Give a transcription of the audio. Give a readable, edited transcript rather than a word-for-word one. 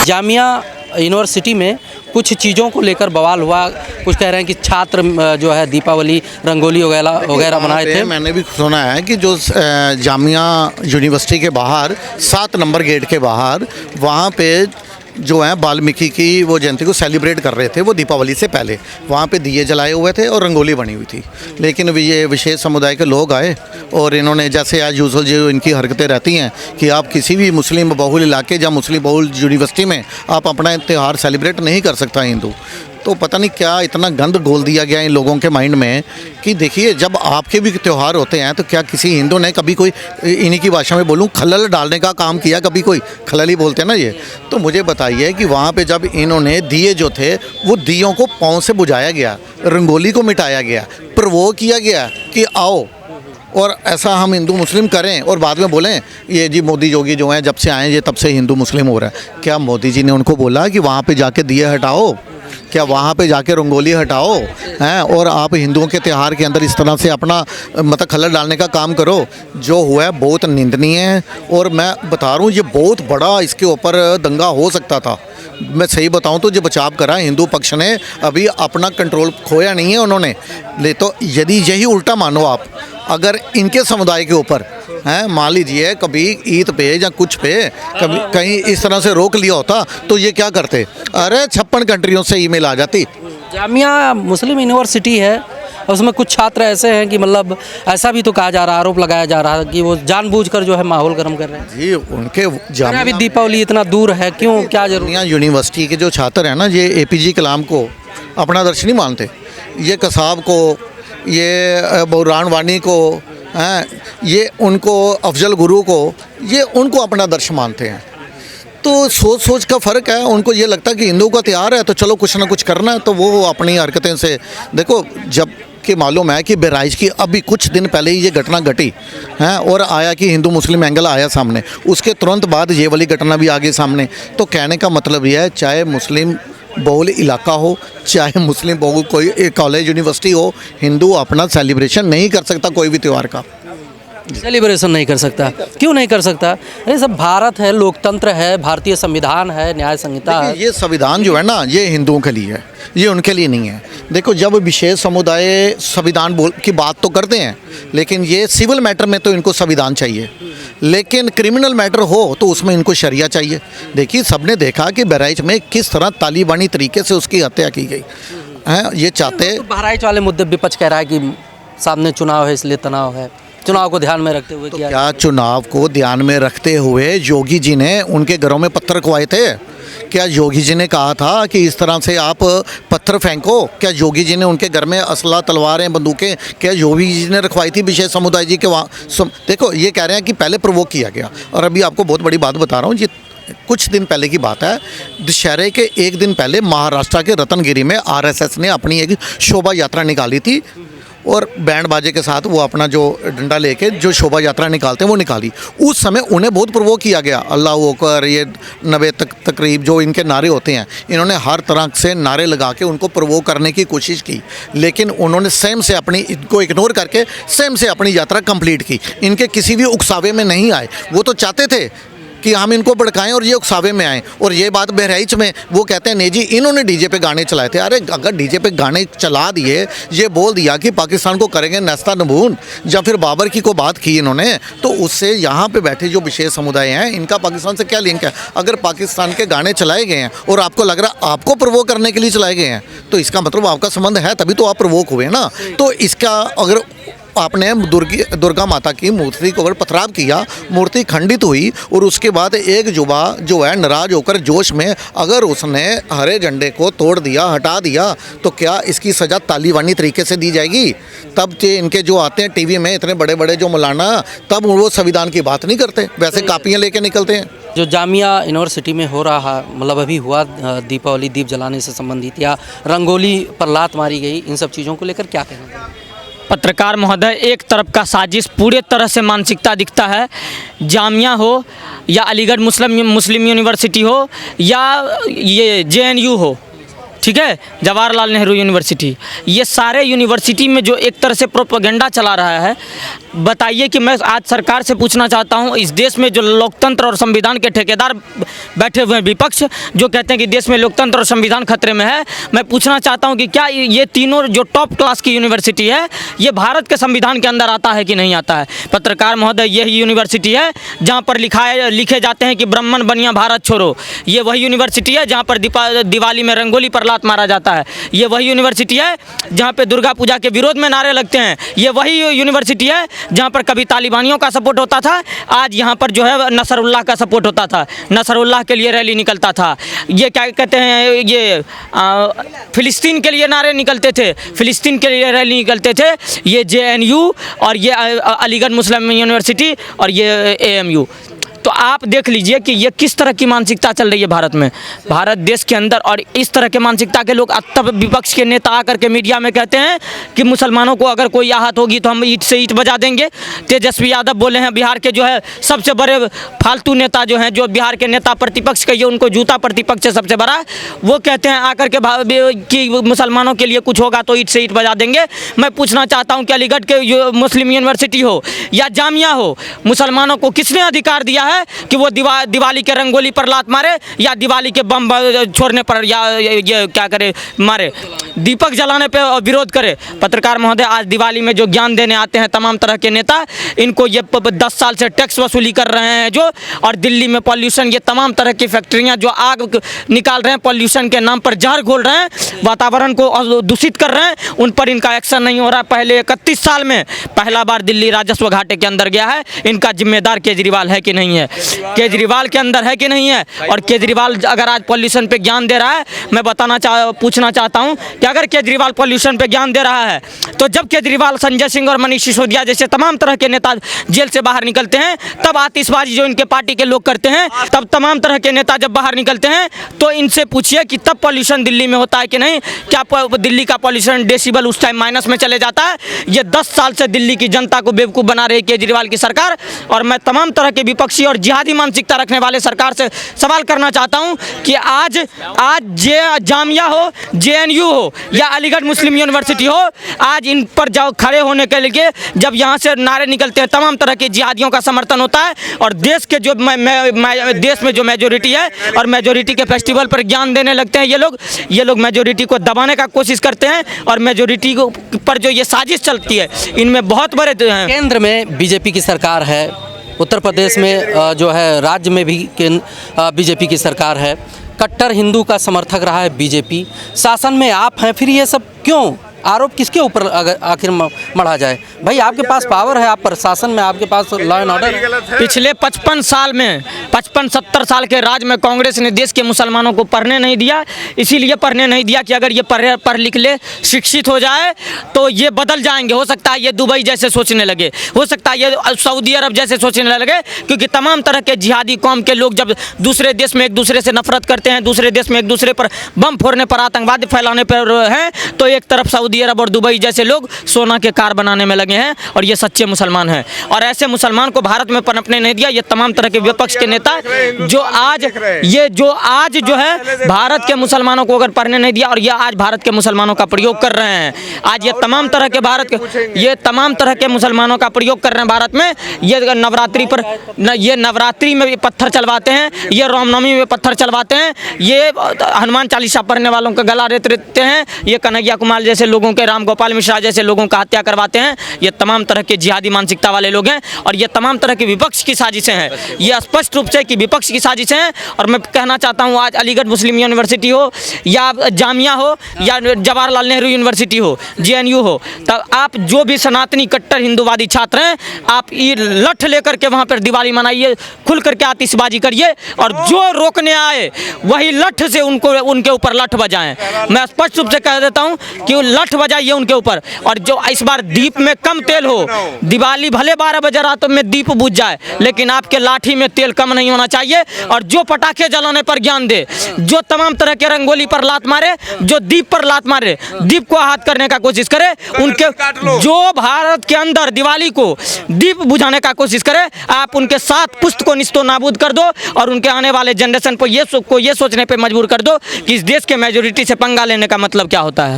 Jamia university में कुछ चीज़ों को लेकर बवाल हुआ। कुछ कह रहे हैं कि छात्र जो है दीपावली रंगोली वगैरह बनाए थे। मैंने भी सुना है कि जो जामिया यूनिवर्सिटी के बाहर 7 नंबर गेट के बाहर वहाँ पे जो है वाल्मीकि की वो जयंती को सेलिब्रेट कर रहे थे, वो दीपावली से पहले वहाँ पे दिए जलाए हुए थे और रंगोली बनी हुई थी। लेकिन ये विशेष समुदाय के लोग आए और इन्होंने, जैसे आज यूजुअल जो इनकी हरकतें रहती हैं कि आप किसी भी मुस्लिम बहुल इलाके या मुस्लिम बहुल यूनिवर्सिटी में आप अपना त्यौहार सेलिब्रेट नहीं कर सकता हिंदू। तो पता नहीं क्या इतना गंद घोल दिया गया इन लोगों के माइंड में कि देखिए, जब आपके भी त्यौहार होते हैं तो क्या किसी हिंदू ने कभी कोई, इन्हीं की भाषा में बोलूं, खलल डालने का काम किया कभी? कोई खलल ही बोलते हैं ना ये। तो मुझे बताइए कि वहाँ पे जब इन्होंने दिए जो थे वो दियों को पाँव से बुझाया गया, रंगोली को मिटाया गया, प्रोवोक किया गया कि आओ और ऐसा हम हिंदू मुस्लिम करें और बाद में बोलें ये जी मोदी योगी जो हैं जब से आए ये तब से हिंदू मुस्लिम हो रहा है। क्या मोदी जी ने उनको बोला कि वहाँ पे जाके दिए हटाओ? क्या वहाँ पे जाके रंगोली हटाओ हैं और आप हिंदुओं के त्यौहार के अंदर इस तरह से अपना मतलब खलल डालने का काम करो? जो हुआ है बहुत निंदनीय है और मैं बता रहा हूँ ये बहुत बड़ा इसके ऊपर दंगा हो सकता था। मैं सही बताऊँ तो जो बचाव करा हिंदू पक्ष ने, अभी अपना कंट्रोल खोया नहीं है उन्होंने। ले तो यदि यही उल्टा मानो आप, अगर इनके समुदाय के ऊपर हैं, मान लीजिए कभी ईद पे या कुछ पे कभी कहीं इस तरह से रोक लिया होता तो ये क्या करते? अरे 56 कंट्रियों से ईमेल आ जाती। जामिया मुस्लिम यूनिवर्सिटी है, उसमें कुछ छात्र ऐसे हैं कि मतलब ऐसा भी तो कहा जा रहा, आरोप लगाया जा रहा है कि वो जानबूझकर जो है माहौल गर्म कर रहे हैं। जी, उनके जामिया अभी दीपावली इतना दूर है, क्यों, क्या जरूरत? यूनिवर्सिटी के जो छात्र हैं ना, ये APJ कलाम को अपना आदर्श नहीं मानते। ये कसाब को, ये बुरहान वानी को हैं, ये उनको अफजल गुरु को, ये उनको अपना आदर्श मानते हैं। तो सोच का फ़र्क है। उनको ये लगता है कि हिंदू का त्यौहार है तो चलो कुछ ना कुछ करना है, तो वो अपनी हरकतें से देखो। जब कि मालूम है कि बहराइच की अभी कुछ दिन पहले ही ये घटना घटी है और आया कि हिंदू मुस्लिम एंगल आया सामने, उसके तुरंत बाद ये वाली घटना भी आ गई सामने। तो कहने का मतलब ये है, चाहे मुस्लिम बहुल इलाका हो, चाहे मुस्लिम बहुल कोई कॉलेज यूनिवर्सिटी हो, हिंदू अपना सेलिब्रेशन नहीं कर सकता कोई भी त्यौहार का। सेलिब्रेशन नहीं कर सकता? क्यों नहीं कर सकता? अरे सब भारत है, लोकतंत्र है, भारतीय संविधान है, न्याय संहिता है। ये संविधान जो है ना, ये हिंदुओं के लिए है, ये उनके लिए नहीं है। देखो, जब विशेष समुदाय संविधान की बात तो करते हैं, लेकिन ये सिविल मैटर में तो इनको संविधान चाहिए, लेकिन क्रिमिनल मैटर हो तो उसमें इनको शरिया चाहिए। देखिए, सबने देखा कि बहराइच में किस तरह तालिबानी तरीके से उसकी हत्या की गई है। ये चाहते, तो बहराइच वाले मुद्दे विपक्ष कह रहा है कि सामने चुनाव है इसलिए तनाव है, चुनाव को ध्यान में रखते हुए तो क्या चुनाव को ध्यान में रखते हुए योगी जी ने उनके घरों में पत्थर खुआए थे? क्या योगी जी ने कहा था कि इस तरह से आप पत्थर फेंको? क्या योगी जी ने उनके घर में असला, तलवारें, बंदूकें क्या योगी जी ने रखवाई थी विशेष समुदाय जी के वहाँ? देखो, ये कह रहे हैं कि पहले प्रोवोक किया गया। और अभी आपको बहुत बड़ी बात बता रहा हूँ, ये कुछ दिन पहले की बात है। दशहरे के एक दिन पहले महाराष्ट्र के रतनगिरी में RSS ने अपनी एक शोभा यात्रा निकाली थी और बैंड बाजे के साथ वो अपना जो डंडा लेके जो शोभा यात्रा निकालते हैं वो निकाली। उस समय उन्हें बहुत प्रोवोक किया गया। अल्लाह अकबर, ये 90 तकरीब जो इनके नारे होते हैं, इन्होंने हर तरह से नारे लगा के उनको प्रोवोक करने की कोशिश की, लेकिन उन्होंने सेम से अपनी इनको इग्नोर करके सेम से अपनी यात्रा कंप्लीट की। इनके किसी भी उकसावे में नहीं आए। वो तो चाहते थे कि हम इनको भड़काएं और ये उकसावे में आएँ। और ये बात बहराइच में वो कहते हैं नहीं जी, इन्होंने डीजे पे गाने चलाए थे। अरे अगर डीजे पे गाने चला दिए, ये बोल दिया कि पाकिस्तान को करेंगे नेस्ता नबून, या फिर बाबर की को बात की इन्होंने, तो उससे यहाँ पे बैठे जो विशेष समुदाय हैं, इनका पाकिस्तान से क्या लिंक है? अगर पाकिस्तान के गाने चलाए गए हैं और आपको लग रहा आपको प्रोवोक करने के लिए चलाए गए हैं, तो इसका मतलब आपका संबंध है, तभी तो आप प्रोवोक हुए ना। तो इसका अगर आपने दुर्गा माता की मूर्ति को अगर पथराव किया, मूर्ति खंडित हुई और उसके बाद एक युवा जो है नाराज होकर जोश में अगर उसने हरे झंडे को तोड़ दिया, हटा दिया, तो क्या इसकी सज़ा तालिबानी तरीके से दी जाएगी? तब इनके जो आते हैं टीवी में इतने बड़े बड़े जो मौलाना, तब वो संविधान की बात नहीं करते, वैसे कापियाँ लेके निकलते हैं। जो जामिया यूनिवर्सिटी में हो रहा मतलब अभी हुआ दीपावली दीप जलाने से संबंधित या रंगोली पर लात मारी गई, इन सब चीज़ों को लेकर क्या कहना? पत्रकार महोदय, एक तरफ का साजिश पूरे तरह से मानसिकता दिखता है। जामिया हो या अलीगढ़ मुस्लिम यूनिवर्सिटी हो या ये JNU हो, ठीक है, जवाहरलाल नेहरू यूनिवर्सिटी, ये सारे यूनिवर्सिटी में जो एक तरह से प्रोपेगेंडा चला रहा है, बताइए कि मैं आज सरकार से पूछना चाहता हूं, इस देश में जो लोकतंत्र और संविधान के ठेकेदार बैठे हुए हैं विपक्ष, जो कहते हैं कि देश में लोकतंत्र और संविधान खतरे में है, मैं पूछना चाहता हूं कि क्या ये तीनों जो टॉप क्लास की यूनिवर्सिटी है, ये भारत के संविधान के अंदर आता है कि नहीं आता है? पत्रकार महोदय, यही यूनिवर्सिटी है जहाँ पर लिखे जाते हैं कि ब्राह्मण बनिया भारत छोड़ो। ये वही यूनिवर्सिटी है जहाँ पर दिवाली में रंगोली पर लात मारा जाता है। ये वही यूनिवर्सिटी है जहाँ पे दुर्गा पूजा के विरोध में नारे लगते हैं। ये वही यूनिवर्सिटी है जहाँ पर कभी तालिबानियों का सपोर्ट होता था, आज यहाँ पर जो है नसरुल्लाह का सपोर्ट होता था, नसरुल्लाह के लिए रैली निकलता था। ये क्या कहते हैं, ये फ़िलिस्तीन के लिए नारे निकलते थे, फ़िलिस्तीन के लिए रैली निकलते थे। ये JNU और ये अलीगढ़ मुस्लिम यूनिवर्सिटी और ये AMU। तो आप देख लीजिए कि ये किस तरह की मानसिकता चल रही है भारत में, भारत देश के अंदर। और इस तरह के मानसिकता के लोग, तब विपक्ष के नेता आकर के मीडिया में कहते हैं कि मुसलमानों को अगर कोई आहत होगी तो हम ईंट से ईंट बजा देंगे। तेजस्वी यादव बोले हैं, बिहार के जो है सबसे बड़े फालतू नेता जो हैं, जो बिहार के नेता प्रतिपक्ष कहिए उनको, जूता प्रतिपक्ष है सबसे बड़ा, वो कहते हैं आकर के कि मुसलमानों के लिए कुछ होगा तो ईंट से ईंट बजा देंगे। मैं पूछना चाहता हूँ कि अलीगढ़ के मुस्लिम यूनिवर्सिटी हो या जामिया हो, मुसलमानों को किसने अधिकार दिया है कि वो दिवाली के रंगोली पर लात मारे या दिवाली के बम छोड़ने पर या ये क्या करे, मारे, दीपक जलाने पे विरोध करे? पत्रकार महोदय, आज दिवाली में जो ज्ञान देने आते हैं तमाम तरह के नेता, इनको ये 10 साल से टैक्स वसूली कर रहे हैं जो, और दिल्ली में पॉल्यूशन, ये तमाम तरह की फैक्ट्रियां जो आग निकाल रहे हैं, पॉल्यूशन के नाम पर जहर घोल रहे हैं, वातावरण को दूषित कर रहे हैं, उन पर इनका एक्शन नहीं हो रहा। पहले 31 साल में पहला बार दिल्ली राजस्व घाटे के अंदर गया है। इनका जिम्मेदार केजरीवाल है कि नहीं है? केजरीवाल के अंदर है कि नहीं है? और केजरीवाल अगर आज पॉल्यूशन पे ज्ञान दे रहा है, मैं पूछना चाहता हूं कि अगर केजरीवाल पॉल्यूशन पे ज्ञान दे रहा है, तो जब केजरीवाल, संजय सिंह और मनीष सिसोदिया जैसे तमाम तरह के नेता जेल से बाहर निकलते हैं, तब आतिशबाजी जो इनके पार्टी के लोग करते हैं, तब तमाम तरह के नेता जब बाहर निकलते हैं, तो इनसे पूछिए कि तब पॉल्यूशन दिल्ली में होता है कि नहीं? क्या दिल्ली का पॉल्यूशन डेसिबल उस टाइम माइनस में चले जाता है? ये 10 साल से दिल्ली की जनता को बेवकूफ़ बना रही है केजरीवाल की सरकार। और मैं तमाम तरह के विपक्षी और जिहादी मानसिकता रखने वाले सरकार से सवाल करना चाहता हूं कि आज जामिया हो, JNU हो या अलीगढ़ मुस्लिम यूनिवर्सिटी हो, आज इन पर जाओ खड़े होने के लिए जब यहां से नारे निकलते हैं, तमाम तरह के जिहादियों का समर्थन होता है, और देश के जो देश में जो मेजोरिटी है और मेजोरिटी के फेस्टिवल पर ज्ञान देने लगते हैं ये लोग मेजोरिटी को दबाने का कोशिश करते हैं, और मेजोरिटी पर जो ये साजिश चलती है, इनमें बहुत बड़े केंद्र में BJP की सरकार है, उत्तर प्रदेश में जो है राज्य में भी BJP की सरकार है, कट्टर हिंदू का समर्थक रहा है BJP, शासन में आप हैं, फिर ये सब क्यों? आरोप किसके ऊपर अगर आखिर मढ़ा जाए? भाई आपके पास पावर है, आप प्रशासन में, आपके पास लॉ एंड ऑर्डर। पिछले 55 साल में 55-70 साल के राज में कांग्रेस ने देश के मुसलमानों को पढ़ने नहीं दिया। इसीलिए पढ़ने नहीं दिया कि अगर ये पढ़ लिख ले, शिक्षित हो जाए तो ये बदल जाएंगे। हो सकता है ये दुबई जैसे सोचने लगे, हो सकता है ये सऊदी अरब जैसे सोचने लगे, क्योंकि तमाम तरह के जिहादी कौम के लोग जब दूसरे देश में एक दूसरे से नफरत करते हैं, दूसरे देश में एक दूसरे पर बम फोड़ने पर, आतंकवाद फैलाने पर हैं, तो एक तरफ सऊदी अरब और दुबई जैसे लोग सोना के कार बनाने में लगे हैं, और ये सच्चे मुसलमान हैं। और ऐसे मुसलमान को भारत में पनपने नहीं दिया। ये तमाम तरह के विपक्ष के नेता जो आज जो है भारत के मुसलमानों को अगर पढ़ने नहीं दिया, और ये आज भारत के मुसलमानों का प्रयोग कर रहे हैं, आज ये तमाम तरह के मुसलमानों का प्रयोग कर रहे हैं भारत में। ये नवरात्रि में भी पत्थर चलवाते हैं, ये रामनवमी में पत्थर चलवाते हैं, ये हनुमान चालीसा पढ़ने वालों का गला रेत देते हैं, ये कन्हैया कुमार जैसे लोगों के, राम गोपाल मिश्रा जैसे लोगों का हत्या करवाते हैं। ये तमाम तरह के जिहादी मानसिकता वाले लोग हैं, और ये तमाम तरह के विपक्ष की साजिशें हैं। ये स्पष्ट रूप से कि विपक्ष की साजिशें हैं। और मैं कहना चाहता हूँ, आज अलीगढ़ मुस्लिम यूनिवर्सिटी हो या जामिया हो या जवाहरलाल नेहरू यूनिवर्सिटी हो, JNU हो, तब आप जो भी सनातनी कट्टर हिंदूवादी छात्र हैं, आप ये लठ लेकर के वहाँ पर दिवाली मनाइए, खुल करके आतिशबाजी करिए, और जो रोकने आए वही लठ से उनके ऊपर लठ बजाएं। मैं स्पष्ट रूप से कह देता हूँ कि लठ बजाइए उनके ऊपर। और जो इस बार दीप में कम तेल हो, दिवाली भले 12 बजे रात में दीप बुझ जाए, लेकिन आपके लाठी में तेल कम नहीं होना चाहिए। और जो पटाखे जलाने पर ज्ञान दे, जो तमाम तरह के रंगोली पर लात मारे, जो दीप पर लात मारे, दीप को आहत करने का कोशिश करे, उनके जो भारत के अंदर दिवाली को दीप बुझाने का कोशिश करे, आप उनके साथ पुष्ट को निस्तो नाबूद कर दो, और उनके आने वाले जनरेशन को ये सोचने पर मजबूर कर दो कि इस देश के मेजोरिटी से पंगा लेने का मतलब क्या होता है।